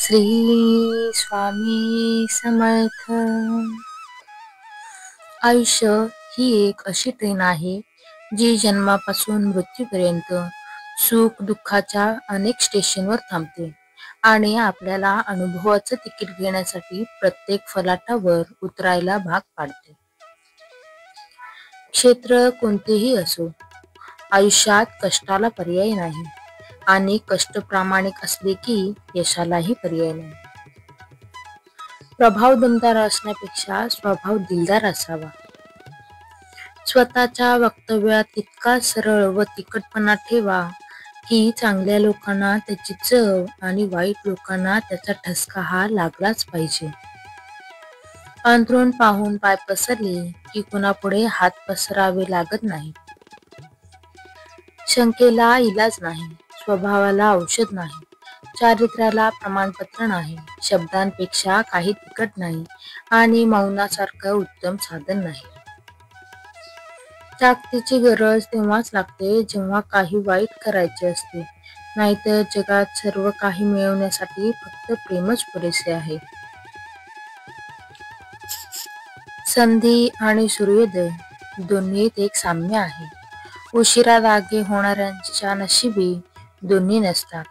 श्री स्वामी समर्थ. आयुष्य ही एक अशी ट्रेन आहे जी जन्मापासून मृत्यूपर्यंत सुख दुःखाच्या अनेक स्टेशनवर थांबते आणि आपल्याला अनुभवाचं तिकीट घेण्यासाठी प्रत्येक फलाटावर उतरायला भाग पाडते. क्षेत्र कोणतेही असो, आयुष्यात कष्टाला पर्याय नाही आणि कष्ट प्रामाणिक असले की यशालाही पर्याय नाही. प्रभाव दमदार असण्यापेक्षा स्वभाव दिलदार असावा. स्वतःच्या वक्तव्यात तितका सरळ व तिखटपणा ठेवा की चांगल्या लोकांना त्याची चव आणि वाईट लोकांना त्याचा ठसका हा लागलाच पाहिजे. अंथरूण पाहून पाय पसरले की कुणापुढे हात पसरावे लागत नाही. शंकेला इलाज नाही, स्वभावाला औषध नाही, चारित्र्याला प्रमाणपत्र नाही, शब्दांपेक्षा काही तिखट नाही आणि मौनासारखं उत्तम साधन नाही. ताकदीची गरज तेव्हाच लागते जेव्हा काही वाईट करायचे असते, नाहीतर जगात सर्व काही मिळवण्यासाठी फक्त प्रेमच पुरेसे आहे. संधी आणि सूर्योदय दोन्हीत एक साम्य आहे. उशिरा जागे होणाऱ्यांच्या नशिबी दोन्ही नसतात.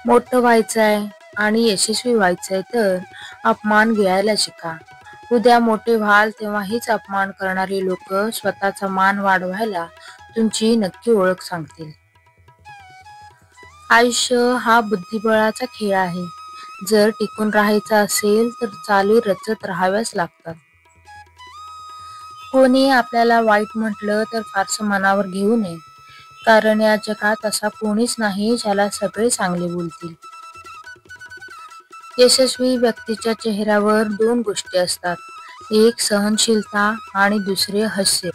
मोठं व्हायचंय आणि यशस्वी व्हायचंय तर अपमान गिळायला शिका. उद्या मोठे व्हाल तेव्हा हीच अपमान करणारी लोक स्वतःचा मान वाढवायला तुमची नक्की ओळख सांगतील. आयुष्य हा बुद्धिबळाचा खेळ आहे. जर टिकून राहायचं असेल तर चाली रचत राहाव्याच लागतात. कोणी आपल्याला वाईट म्हटलं तर फारसं मनावर घेऊ नये, कारण या जगात असा कोणीच नाही ज्याला सगळे चांगले बोलतील. यशस्वी व्यक्तीच्या चेहऱ्यावर दोन गोष्टी असतात, एक सहनशीलता आणि दुसरे हास्य.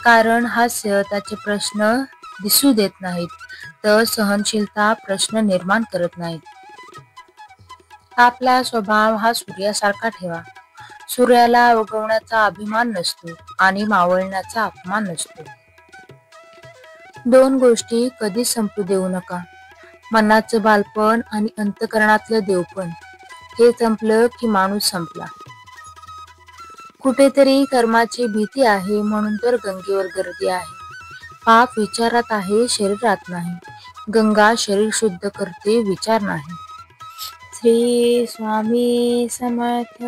कारण हास्य त्याचे प्रश्न दिसू देत नाहीत, तर सहनशीलता प्रश्न निर्माण करत नाहीत. आपला स्वभाव हा सूर्यासारखा ठेवा. सूर्याला उगवण्याचा अभिमान नसतो आणि मावळण्याचा अपमान नसतो. दोन गोष्टी कधीच संपू देऊ नका, मनाचं बालपण आणि अंतःकरणातलं देवपण. हे संपलं की माणूस संपला. कुठेतरी कर्माची भीती आहे म्हणून तर गंगेवर गर्दी आहे. पाप विचारात आहे, शरीरात नाही. गंगा शरीर शुद्ध करते, विचार नाही. श्री स्वामी समर्थ.